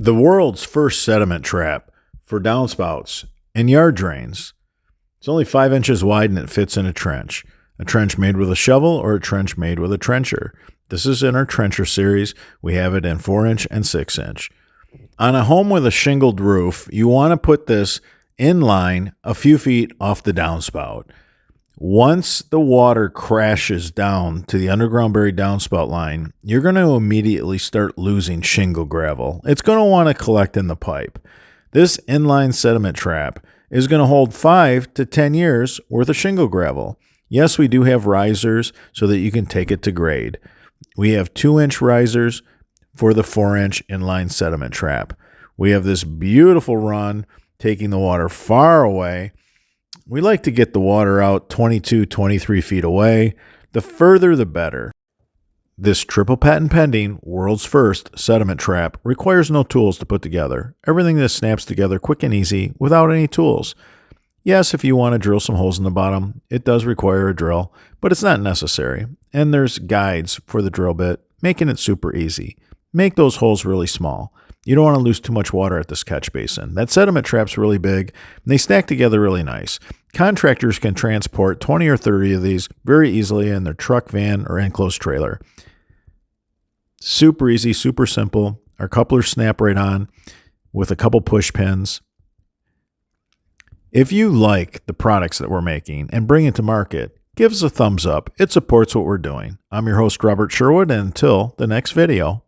The world's first sediment trap for downspouts and yard drains. It's only 5 inches wide and it fits in a trench made with a shovel or a trench made with a trencher. This is in our trencher series. We have it in 4-inch and 6-inch. On a home with a shingled roof, you want to put this inline a few feet off the downspout. Once the water crashes down to the underground buried downspout line, you're going to immediately start losing shingle gravel. It's going to want to collect in the pipe. This inline sediment trap is going to hold 5 to 10 years worth of shingle gravel. Yes, we do have risers so that you can take it to grade. We have 2-inch risers for the 4-inch inline sediment trap. We have this beautiful run taking the water far away. We like to get the water out 22, 23 feet away. The further, the better. This triple patent pending, world's first sediment trap requires no tools to put together. Everything just snaps together quick and easy without any tools. Yes, if you want to drill some holes in the bottom, it does require a drill, but it's not necessary. And there's guides for the drill bit, making it super easy. Make those holes really small. You don't want to lose too much water at this catch basin. That sediment trap's really big, and they stack together really nice. Contractors can transport 20 or 30 of these very easily in their truck, van, or enclosed trailer. Super easy, super simple. Our couplers snap right on with a couple push pins. If you like the products that we're making and bring it to market, give us a thumbs up. It supports what we're doing. I'm your host, Robert Sherwood, and until the next video.